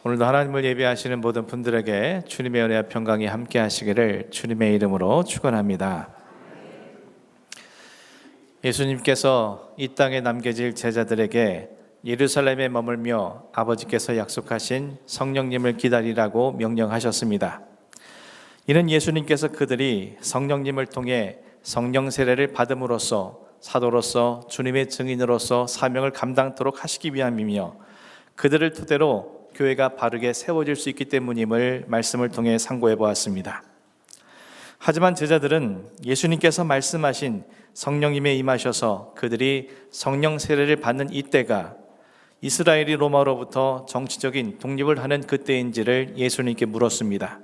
오늘도 하나님을 예배하시는 모든 분들에게 주님의 은혜와 평강이 함께 하시기를 주님의 이름으로 축원합니다. 예수님께서 이 땅에 남겨질 제자들에게 예루살렘에 머물며 아버지께서 약속하신 성령님을 기다리라고 명령하셨습니다. 이는 예수님께서 그들이 성령님을 통해 성령 세례를 받음으로써 사도로서 주님의 증인으로서 사명을 감당토록 하시기 위함이며 그들을 토대로 교회가 바르게 세워질 수 있기 때문임을 말씀을 통해 상고해 보았습니다. 하지만 제자들은 예수님께서 말씀하신 성령님에 임하셔서 그들이 성령 세례를 받는 이때가 이스라엘이 로마로부터 정치적인 독립을 하는 그때인지를 예수님께 물었습니다.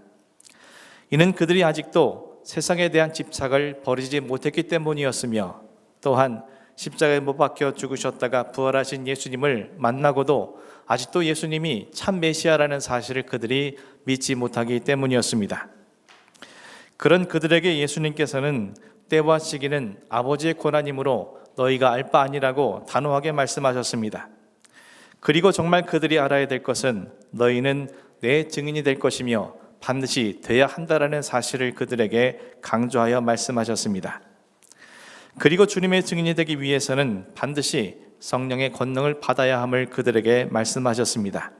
이는 그들이 아직도 세상에 대한 집착을 버리지 못했기 때문이었으며 또한 십자가에 못 박혀 죽으셨다가 부활하신 예수님을 만나고도 아직도 예수님이 참 메시아라는 사실을 그들이 믿지 못하기 때문이었습니다. 그런 그들에게 예수님께서는 때와 시기는 아버지의 권한이므로 너희가 알 바 아니라고 단호하게 말씀하셨습니다. 그리고 정말 그들이 알아야 될 것은 너희는 내 증인이 될 것이며 반드시 돼야 한다라는 사실을 그들에게 강조하여 말씀하셨습니다. 그리고 주님의 증인이 되기 위해서는 반드시 성령의 권능을 받아야 함을 그들에게 말씀하셨습니다.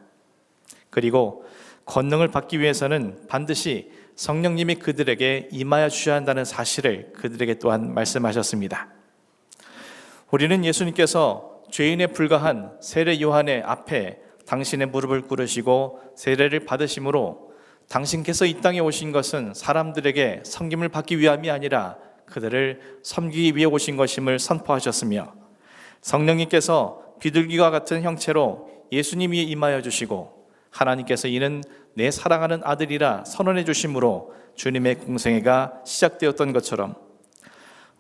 그리고 권능을 받기 위해서는 반드시 성령님이 그들에게 임하여 주셔야 한다는 사실을 그들에게 또한 말씀하셨습니다. 우리는 예수님께서 죄인에 불과한 세례 요한의 앞에 당신의 무릎을 꿇으시고 세례를 받으심으로 당신께서 이 땅에 오신 것은 사람들에게 섬김을 받기 위함이 아니라 그들을 섬기기 위해 오신 것임을 선포하셨으며 성령님께서 비둘기와 같은 형체로 예수님 위에 임하여 주시고 하나님께서 이는 내 사랑하는 아들이라 선언해 주심으로 주님의 공생애가 시작되었던 것처럼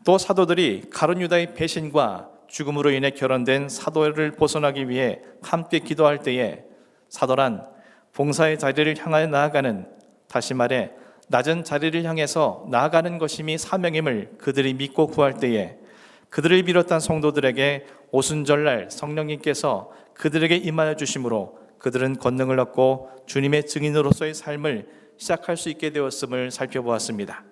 또 사도들이 가룟 유다의 배신과 죽음으로 인해 결혼된 사도를 벗어나기 위해 함께 기도할 때에 사도란 봉사의 자리를 향하여 나아가는, 다시 말해 낮은 자리를 향해서 나아가는 것임이 사명임을 그들이 믿고 구할 때에 그들을 비롯한 성도들에게 오순절날 성령님께서 그들에게 임하여 주심으로 그들은 권능을 얻고 주님의 증인으로서의 삶을 시작할 수 있게 되었음을 살펴보았습니다.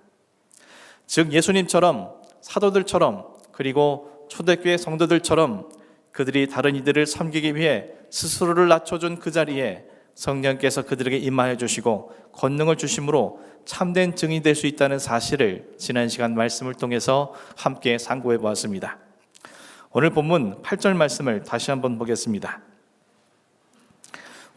즉 예수님처럼 사도들처럼 그리고 초대교회 성도들처럼 그들이 다른 이들을 섬기기 위해 스스로를 낮춰준 그 자리에 성령께서 그들에게 임하여 주시고 권능을 주심으로 참된 증인이 될 수 있다는 사실을 지난 시간 말씀을 통해서 함께 상고해 보았습니다. 오늘 본문 8절 말씀을 다시 한번 보겠습니다.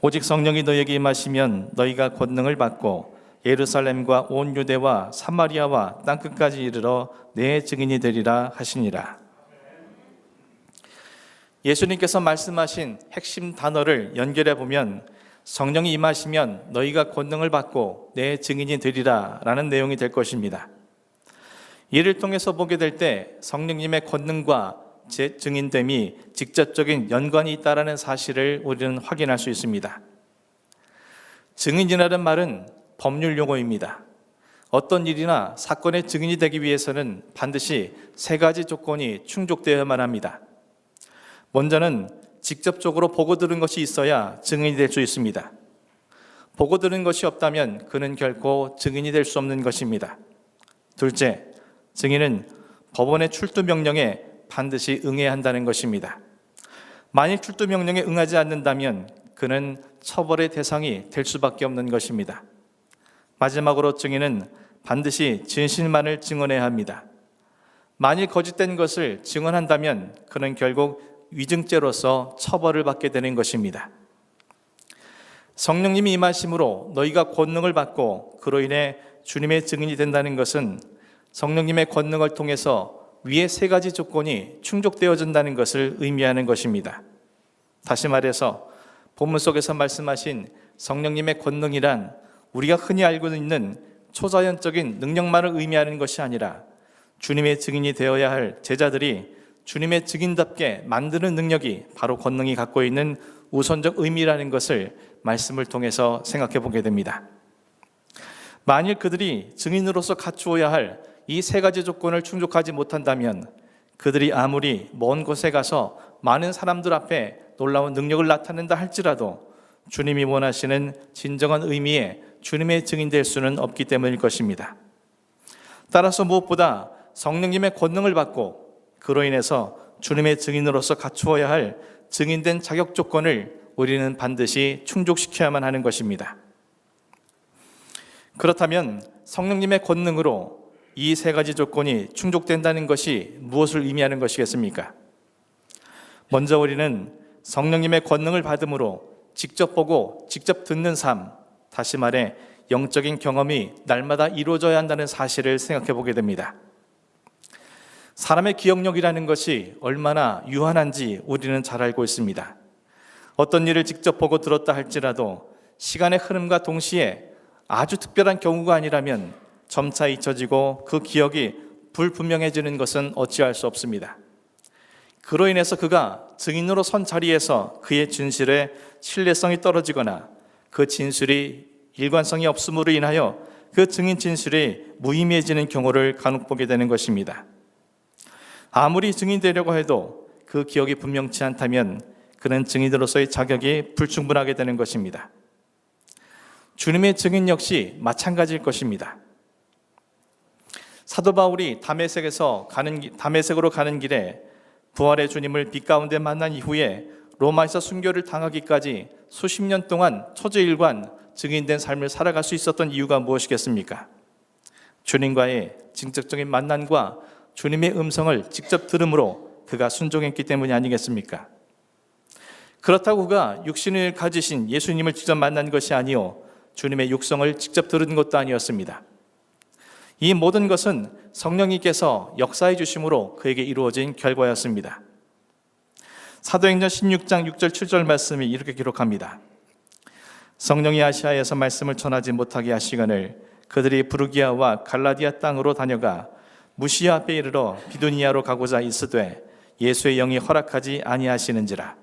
오직 성령이 너희에게 임하시면 너희가 권능을 받고 예루살렘과 온 유대와 사마리아와 땅끝까지 이르러 내 증인이 되리라 하시니라. 예수님께서 말씀하신 핵심 단어를 연결해 보면 성령이 임하시면 너희가 권능을 받고 내 증인이 되리라 라는 내용이 될 것입니다. 이를 통해서 보게 될 때 성령님의 권능과 제 증인됨이 직접적인 연관이 있다는 사실을 우리는 확인할 수 있습니다. 증인이라는 말은 법률 용어입니다. 어떤 일이나 사건의 증인이 되기 위해서는 반드시 세 가지 조건이 충족되어야만 합니다. 먼저는 직접적으로 보고 들은 것이 있어야 증인이 될 수 있습니다. 보고 들은 것이 없다면 그는 결코 증인이 될 수 없는 것입니다. 둘째, 증인은 법원의 출두 명령에 반드시 응해야 한다는 것입니다. 만일 출두 명령에 응하지 않는다면 그는 처벌의 대상이 될 수밖에 없는 것입니다. 마지막으로 증인은 반드시 진실만을 증언해야 합니다. 만일 거짓된 것을 증언한다면 그는 결국 위증죄로서 처벌을 받게 되는 것입니다. 성령님이 임하심으로 너희가 권능을 받고 그로 인해 주님의 증인이 된다는 것은 성령님의 권능을 통해서 위의 세 가지 조건이 충족되어진다는 것을 의미하는 것입니다. 다시 말해서 본문 속에서 말씀하신 성령님의 권능이란 우리가 흔히 알고 있는 초자연적인 능력만을 의미하는 것이 아니라 주님의 증인이 되어야 할 제자들이 주님의 증인답게 만드는 능력이 바로 권능이 갖고 있는 우선적 의미라는 것을 말씀을 통해서 생각해 보게 됩니다. 만일 그들이 증인으로서 갖추어야 할 이 세 가지 조건을 충족하지 못한다면 그들이 아무리 먼 곳에 가서 많은 사람들 앞에 놀라운 능력을 나타낸다 할지라도 주님이 원하시는 진정한 의미의 주님의 증인될 수는 없기 때문일 것입니다. 따라서 무엇보다 성령님의 권능을 받고 그로 인해서 주님의 증인으로서 갖추어야 할 증인된 자격 조건을 우리는 반드시 충족시켜야만 하는 것입니다. 그렇다면 성령님의 권능으로 이 세 가지 조건이 충족된다는 것이 무엇을 의미하는 것이겠습니까? 먼저 우리는 성령님의 권능을 받음으로 직접 보고 직접 듣는 삶, 다시 말해 영적인 경험이 날마다 이루어져야 한다는 사실을 생각해 보게 됩니다. 사람의 기억력이라는 것이 얼마나 유한한지 우리는 잘 알고 있습니다. 어떤 일을 직접 보고 들었다 할지라도 시간의 흐름과 동시에 아주 특별한 경우가 아니라면 점차 잊혀지고 그 기억이 불분명해지는 것은 어찌할 수 없습니다. 그로 인해서 그가 증인으로 선 자리에서 그의 진술에 신뢰성이 떨어지거나 그 진술이 일관성이 없음으로 인하여 그 증인 진술이 무의미해지는 경우를 간혹 보게 되는 것입니다. 아무리 증인되려고 해도 그 기억이 분명치 않다면 그는 증인으로서의 자격이 불충분하게 되는 것입니다. 주님의 증인 역시 마찬가지일 것입니다. 사도 바울이 다메섹으로 가는 길에 부활의 주님을 빛 가운데 만난 이후에 로마에서 순교를 당하기까지 수십 년 동안 초저일관 증인된 삶을 살아갈 수 있었던 이유가 무엇이겠습니까? 주님과의 직접적인 만남과 주님의 음성을 직접 들음으로 그가 순종했기 때문이 아니겠습니까? 그렇다고 그가 육신을 가지신 예수님을 직접 만난 것이 아니요 주님의 육성을 직접 들은 것도 아니었습니다. 이 모든 것은 성령님께서 역사해 주심으로 그에게 이루어진 결과였습니다. 사도행전 16장 6절 7절 말씀이 이렇게 기록합니다. 성령이 아시아에서 말씀을 전하지 못하게 하시거늘 그들이 부르기아와 갈라디아 땅으로 다녀가 무시아 앞에 이르러 비두니아로 가고자 있으되 예수의 영이 허락하지 아니하시는지라.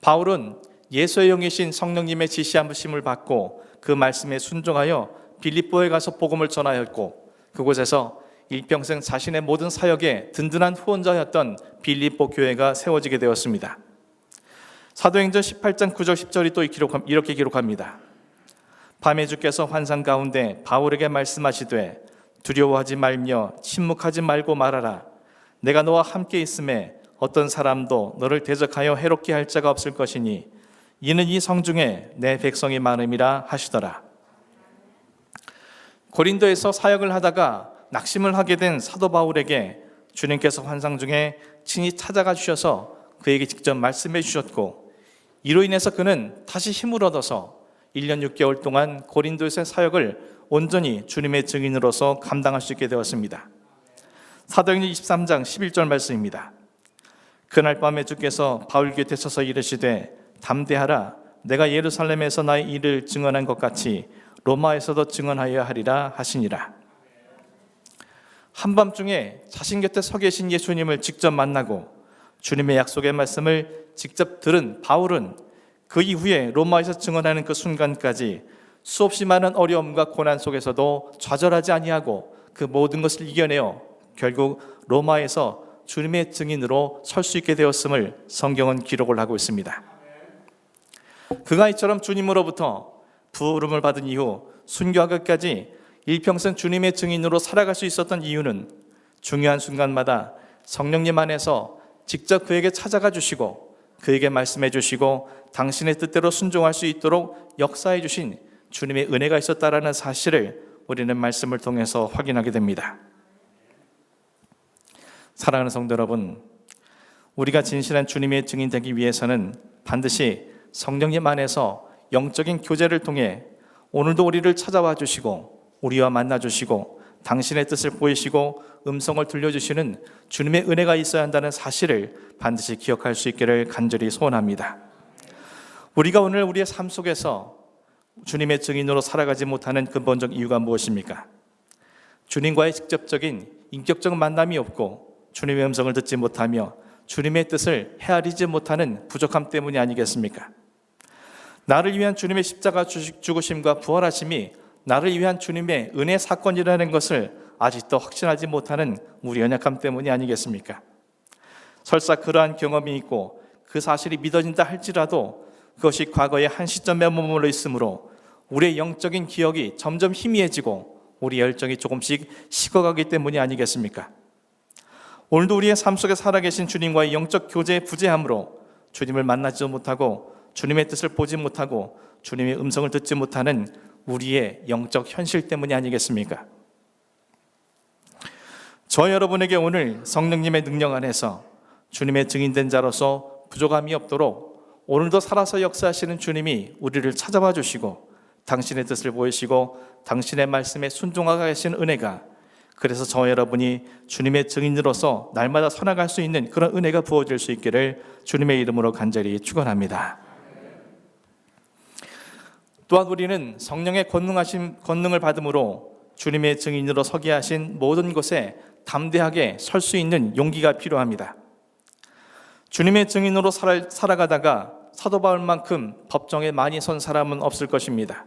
바울은 예수의 영이신 성령님의 지시하심을 받고 그 말씀에 순종하여 빌립보에 가서 복음을 전하였고 그곳에서 일평생 자신의 모든 사역에 든든한 후원자였던 빌립보 교회가 세워지게 되었습니다. 사도행전 18장 9절 10절이 또 이렇게 기록합니다. 밤에 주께서 환상 가운데 바울에게 말씀하시되 두려워하지 말며 침묵하지 말고 말하라. 내가 너와 함께 있음에 어떤 사람도 너를 대적하여 해롭게 할 자가 없을 것이니 이는 이 성중에 내 백성이 많음이라 하시더라. 고린도에서 사역을 하다가 낙심을 하게 된 사도 바울에게 주님께서 환상 중에 친히 찾아가 주셔서 그에게 직접 말씀해 주셨고 이로 인해서 그는 다시 힘을 얻어서 1년 6개월 동안 고린도에서의 사역을 온전히 주님의 증인으로서 감당할 수 있게 되었습니다. 사도행전 23장 11절 말씀입니다. 그날 밤에 주께서 바울 곁에 서서 이르시되 담대하라. 내가 예루살렘에서 나의 일을 증언한 것 같이 로마에서도 증언하여야 하리라 하시니라. 한밤중에 자신 곁에 서 계신 예수님을 직접 만나고 주님의 약속의 말씀을 직접 들은 바울은 그 이후에 로마에서 증언하는 그 순간까지 수없이 많은 어려움과 고난 속에서도 좌절하지 아니하고 그 모든 것을 이겨내어 결국 로마에서 주님의 증인으로 설 수 있게 되었음을 성경은 기록을 하고 있습니다. 그가 이처럼 주님으로부터 부름을 받은 이후 순교하기까지 일평생 주님의 증인으로 살아갈 수 있었던 이유는 중요한 순간마다 성령님 안에서 직접 그에게 찾아가 주시고 그에게 말씀해 주시고 당신의 뜻대로 순종할 수 있도록 역사해 주신 주님의 은혜가 있었다라는 사실을 우리는 말씀을 통해서 확인하게 됩니다. 사랑하는 성도 여러분, 우리가 진실한 주님의 증인 되기 위해서는 반드시 성령님 안에서 영적인 교제를 통해 오늘도 우리를 찾아와 주시고 우리와 만나 주시고 당신의 뜻을 보이시고 음성을 들려주시는 주님의 은혜가 있어야 한다는 사실을 반드시 기억할 수 있기를 간절히 소원합니다. 우리가 오늘 우리의 삶 속에서 주님의 증인으로 살아가지 못하는 근본적 이유가 무엇입니까? 주님과의 직접적인 인격적 만남이 없고 주님의 음성을 듣지 못하며 주님의 뜻을 헤아리지 못하는 부족함 때문이 아니겠습니까? 나를 위한 주님의 십자가 죽으심과 부활하심이 나를 위한 주님의 은혜 사건이라는 것을 아직도 확신하지 못하는 우리 연약함 때문이 아니겠습니까? 설사 그러한 경험이 있고 그 사실이 믿어진다 할지라도 그것이 과거의 한 시점에 머물러 있으므로 우리의 영적인 기억이 점점 희미해지고 우리 열정이 조금씩 식어가기 때문이 아니겠습니까? 오늘도 우리의 삶 속에 살아계신 주님과의 영적 교제의 부재함으로 주님을 만나지도 못하고 주님의 뜻을 보지 못하고 주님의 음성을 듣지 못하는 우리의 영적 현실 때문이 아니겠습니까? 저 여러분에게 오늘 성령님의 능력 안에서 주님의 증인된 자로서 부족함이 없도록 오늘도 살아서 역사하시는 주님이 우리를 찾아봐 주시고 당신의 뜻을 보이시고 당신의 말씀에 순종하게 하신 은혜가, 그래서 저 여러분이 주님의 증인으로서 날마다 살아갈 수 있는 그런 은혜가 부어질 수 있기를 주님의 이름으로 간절히 축원합니다. 또한 우리는 성령의 권능을 받음으로 주님의 증인으로 서게 하신 모든 곳에 담대하게 설 수 있는 용기가 필요합니다. 주님의 증인으로 살아가다가 사도 바울만큼 법정에 많이 선 사람은 없을 것입니다.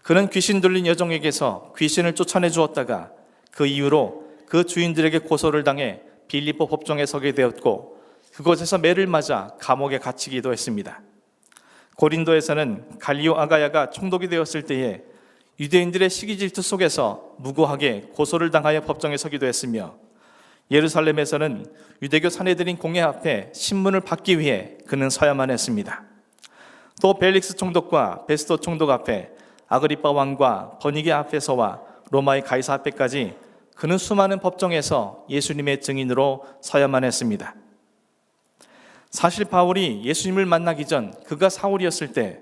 그는 귀신 들린 여종에게서 귀신을 쫓아내 주었다가 그 이후로 그 주인들에게 고소를 당해 빌립보 법정에 서게 되었고 그곳에서 매를 맞아 감옥에 갇히기도 했습니다. 고린도에서는 갈리오 아가야가 총독이 되었을 때에 유대인들의 시기 질투 속에서 무고하게 고소를 당하여 법정에 서기도 했으며, 예루살렘에서는 유대교 사내들인 공회 앞에 신문을 받기 위해 그는 서야만 했습니다. 또 벨릭스 총독과 베스토 총독 앞에, 아그리빠 왕과 버니게 앞에서와 로마의 가이사 앞에까지 그는 수많은 법정에서 예수님의 증인으로 서야만 했습니다. 사실 바울이 예수님을 만나기 전 그가 사울이었을 때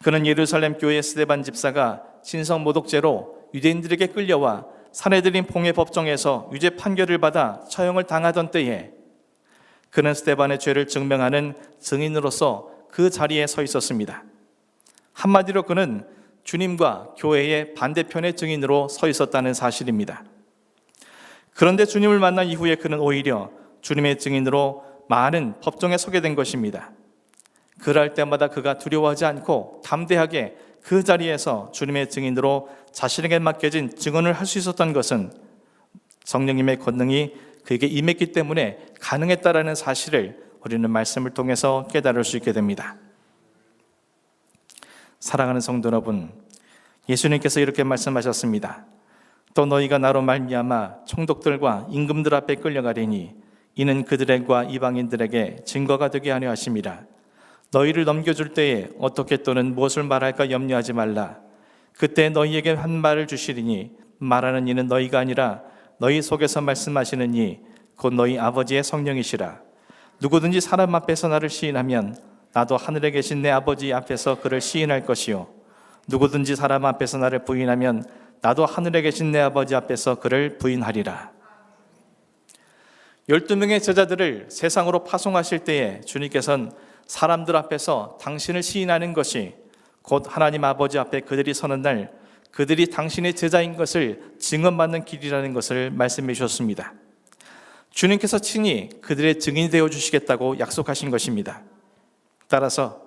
그는 예루살렘 교회 스데반 집사가 신성 모독죄로 유대인들에게 끌려와 사내들인 봉회 법정에서 유죄 판결을 받아 처형을 당하던 때에 그는 스데반의 죄를 증명하는 증인으로서 그 자리에 서 있었습니다. 한마디로 그는 주님과 교회의 반대편의 증인으로 서 있었다는 사실입니다. 그런데 주님을 만난 이후에 그는 오히려 주님의 증인으로 많은 법정에 서게 된 것입니다. 그럴 때마다 그가 두려워하지 않고 담대하게 그 자리에서 주님의 증인으로 자신에게 맡겨진 증언을 할 수 있었던 것은 성령님의 권능이 그에게 임했기 때문에 가능했다라는 사실을 우리는 말씀을 통해서 깨달을 수 있게 됩니다. 사랑하는 성도 여러분, 예수님께서 이렇게 말씀하셨습니다. 또 너희가 나로 말미암아 총독들과 임금들 앞에 끌려가리니 이는 그들과 이방인들에게 증거가 되게 하려 하심이라. 너희를 넘겨줄 때에 어떻게 또는 무엇을 말할까 염려하지 말라. 그때 너희에게 한 말을 주시리니 말하는 이는 너희가 아니라 너희 속에서 말씀하시는 이 곧 너희 아버지의 성령이시라. 누구든지 사람 앞에서 나를 시인하면 나도 하늘에 계신 내 아버지 앞에서 그를 시인할 것이요 누구든지 사람 앞에서 나를 부인하면 나도 하늘에 계신 내 아버지 앞에서 그를 부인하리라. 12명의 제자들을 세상으로 파송하실 때에 주님께서는 사람들 앞에서 당신을 시인하는 것이 곧 하나님 아버지 앞에 그들이 서는 날 그들이 당신의 제자인 것을 증언받는 길이라는 것을 말씀해 주셨습니다. 주님께서 친히 그들의 증인이 되어 주시겠다고 약속하신 것입니다. 따라서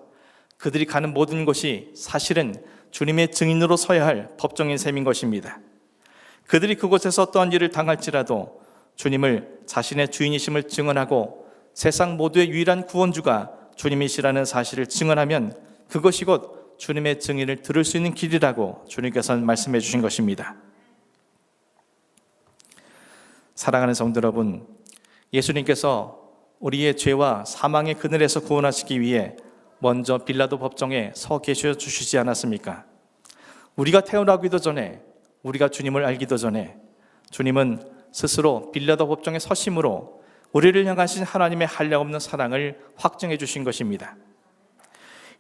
그들이 가는 모든 곳이 사실은 주님의 증인으로 서야 할 법정인 셈인 것입니다. 그들이 그곳에서 어떠한 일을 당할지라도 주님을 자신의 주인이심을 증언하고 세상 모두의 유일한 구원주가 주님이시라는 사실을 증언하면 그것이 곧 주님의 증인을 들을 수 있는 길이라고 주님께서는 말씀해 주신 것입니다. 사랑하는 성도 여러분, 예수님께서 우리의 죄와 사망의 그늘에서 구원하시기 위해 먼저 빌라도 법정에 서 계셔 주시지 않았습니까? 우리가 태어나기도 전에, 우리가 주님을 알기도 전에 주님은 스스로 빌라도 법정에 서심으로 우리를 향하신 하나님의 한량없는 사랑을 확증해 주신 것입니다.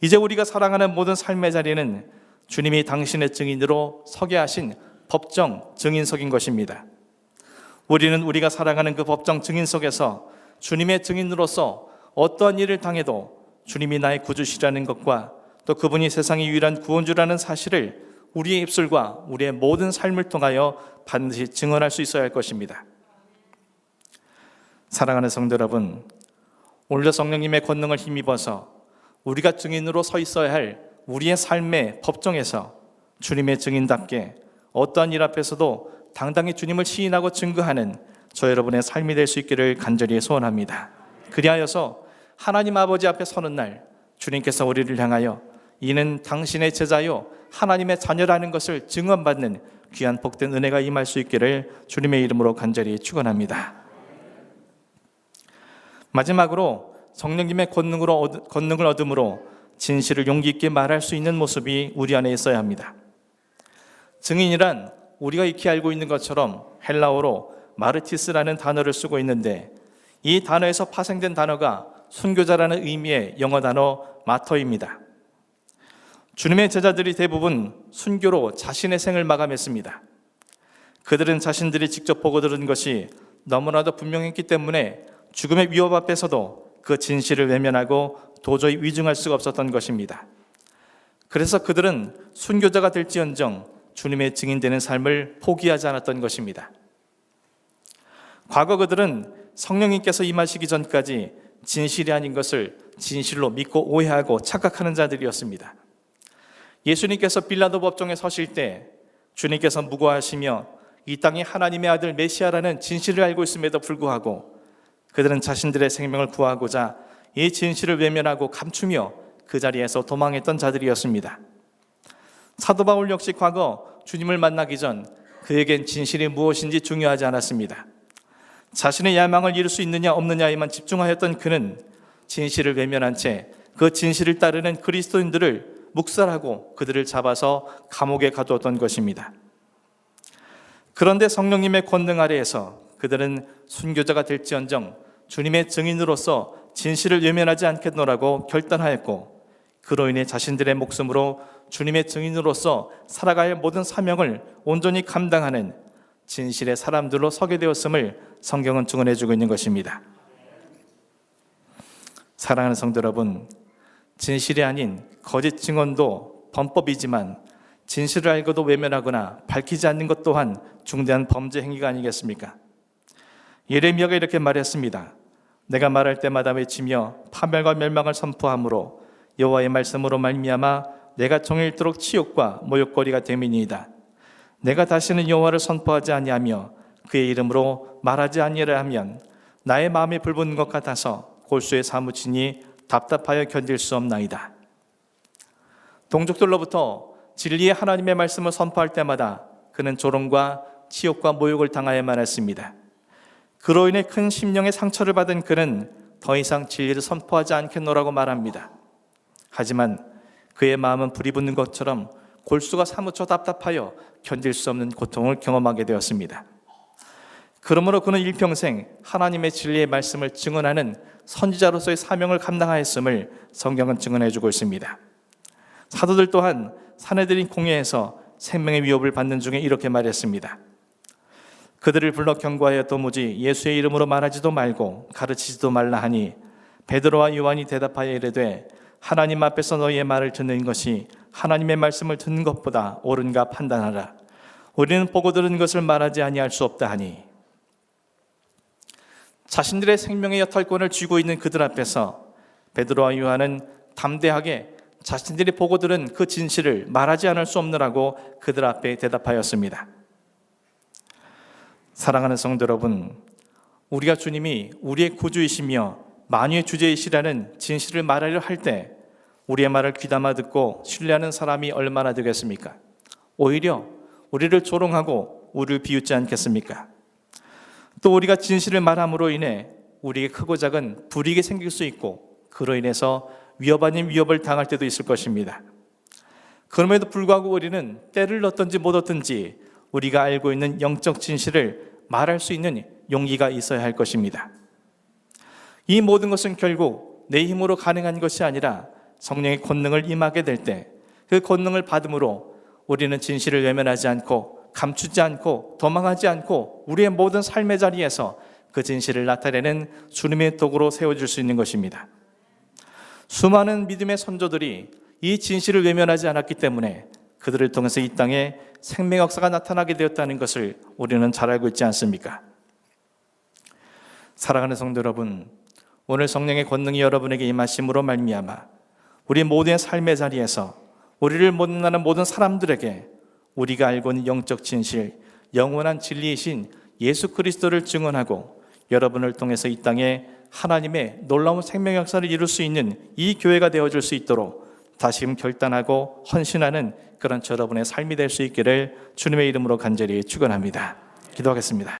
이제 우리가 살아가는 모든 삶의 자리는 주님이 당신의 증인으로 서게 하신 법정 증인석인 것입니다. 우리는 우리가 살아가는 그 법정 증인석에서 주님의 증인으로서 어떠한 일을 당해도 주님이 나의 구주시라는 것과 또 그분이 세상의 유일한 구원주라는 사실을 우리의 입술과 우리의 모든 삶을 통하여 반드시 증언할 수 있어야 할 것입니다. 사랑하는 성도 여러분, 오늘도 성령님의 권능을 힘입어서 우리가 증인으로 서 있어야 할 우리의 삶의 법정에서 주님의 증인답게 어떠한 일 앞에서도 당당히 주님을 시인하고 증거하는 저 여러분의 삶이 될 수 있기를 간절히 소원합니다. 그리하여서 하나님 아버지 앞에 서는 날 주님께서 우리를 향하여 이는 당신의 제자요 하나님의 자녀라는 것을 증언받는 귀한 복된 은혜가 임할 수 있기를 주님의 이름으로 간절히 축원합니다. 마지막으로 성령님의 권능을 얻음으로 진실을 용기 있게 말할 수 있는 모습이 우리 안에 있어야 합니다. 증인이란 우리가 익히 알고 있는 것처럼 헬라어로 마르티스라는 단어를 쓰고 있는데, 이 단어에서 파생된 단어가 순교자라는 의미의 영어 단어 마터입니다. 주님의 제자들이 대부분 순교로 자신의 생을 마감했습니다. 그들은 자신들이 직접 보고 들은 것이 너무나도 분명했기 때문에 죽음의 위협 앞에서도 그 진실을 외면하고 도저히 위증할 수가 없었던 것입니다. 그래서 그들은 순교자가 될지언정 주님의 증인되는 삶을 포기하지 않았던 것입니다. 과거 그들은 성령님께서 임하시기 전까지 진실이 아닌 것을 진실로 믿고 오해하고 착각하는 자들이었습니다. 예수님께서 빌라도 법정에 서실 때 주님께서 무고하시며 이 땅에 하나님의 아들 메시아라는 진실을 알고 있음에도 불구하고 그들은 자신들의 생명을 구하고자 이 진실을 외면하고 감추며 그 자리에서 도망했던 자들이었습니다. 사도 바울 역시 과거 주님을 만나기 전 그에겐 진실이 무엇인지 중요하지 않았습니다. 자신의 야망을 이룰 수 있느냐 없느냐에만 집중하였던 그는 진실을 외면한 채 그 진실을 따르는 그리스도인들을 묵살하고 그들을 잡아서 감옥에 가두었던 것입니다. 그런데 성령님의 권능 아래에서 그들은 순교자가 될지언정 주님의 증인으로서 진실을 외면하지 않겠노라고 결단하였고, 그로 인해 자신들의 목숨으로 주님의 증인으로서 살아갈 모든 사명을 온전히 감당하는 진실의 사람들로 서게 되었음을 성경은 증언해주고 있는 것입니다. 사랑하는 성도 여러분, 진실이 아닌 거짓 증언도 범법이지만 진실을 알고도 외면하거나 밝히지 않는 것 또한 중대한 범죄 행위가 아니겠습니까? 예레미야가 이렇게 말했습니다. 내가 말할 때마다 외치며 파멸과 멸망을 선포함으로 여호와의 말씀으로 말미암아 내가 종일토록 치욕과 모욕거리가 됨이니이다. 내가 다시는 여호와를 선포하지 아니하며 그의 이름으로 말하지 아니하려 하면 나의 마음이 불붙는 것 같아서 골수에 사무치니 답답하여 견딜 수 없나이다. 동족들로부터 진리의 하나님의 말씀을 선포할 때마다 그는 조롱과 치욕과 모욕을 당하여만 했습니다. 그로 인해 큰 심령의 상처를 받은 그는 더 이상 진리를 선포하지 않겠노라고 말합니다. 하지만 그의 마음은 불이 붙는 것처럼 골수가 사무쳐 답답하여 견딜 수 없는 고통을 경험하게 되었습니다. 그러므로 그는 일평생 하나님의 진리의 말씀을 증언하는 선지자로서의 사명을 감당하였음을 성경은 증언해주고 있습니다. 사도들 또한 사내들인 공회에서 생명의 위협을 받는 중에 이렇게 말했습니다. 그들을 불러 경고하여 도무지 예수의 이름으로 말하지도 말고 가르치지도 말라 하니 베드로와 요한이 대답하여 이르되 하나님 앞에서 너희의 말을 듣는 것이 하나님의 말씀을 듣는 것보다 옳은가 판단하라. 우리는 보고 들은 것을 말하지 아니할 수 없다 하니, 자신들의 생명의 여탈권을 쥐고 있는 그들 앞에서 베드로와 요한은 담대하게 자신들이 보고 들은 그 진실을 말하지 않을 수 없느라고 그들 앞에 대답하였습니다. 사랑하는 성도 여러분, 우리가 주님이 우리의 구주이시며 만유의 주제이시라는 진실을 말하려 할 때 우리의 말을 귀담아 듣고 신뢰하는 사람이 얼마나 되겠습니까? 오히려 우리를 조롱하고 우리를 비웃지 않겠습니까? 또 우리가 진실을 말함으로 인해 우리에게 크고 작은 불이익이 생길 수 있고 그로 인해서 위협 아닌 위협을 당할 때도 있을 것입니다. 그럼에도 불구하고 우리는 때를 얻든지 못 얻든지 우리가 알고 있는 영적 진실을 말할 수 있는 용기가 있어야 할 것입니다. 이 모든 것은 결국 내 힘으로 가능한 것이 아니라 성령의 권능을 임하게 될 때 그 권능을 받음으로 우리는 진실을 외면하지 않고 감추지 않고 도망하지 않고 우리의 모든 삶의 자리에서 그 진실을 나타내는 주님의 도구로 세워질 수 있는 것입니다. 수많은 믿음의 선조들이 이 진실을 외면하지 않았기 때문에 그들을 통해서 이 땅에 생명 역사가 나타나게 되었다는 것을 우리는 잘 알고 있지 않습니까? 사랑하는 성도 여러분, 오늘 성령의 권능이 여러분에게 임하심으로 말미암아 우리 모두의 삶의 자리에서 우리를 만나는 모든 사람들에게 우리가 알고 있는 영적 진실, 영원한 진리이신 예수 그리스도를 증언하고 여러분을 통해서 이 땅에 하나님의 놀라운 생명 역사를 이룰 수 있는 이 교회가 되어줄 수 있도록 다시금 결단하고 헌신하는 그런 여러분의 삶이 될 수 있기를 주님의 이름으로 간절히 축원합니다. 기도하겠습니다.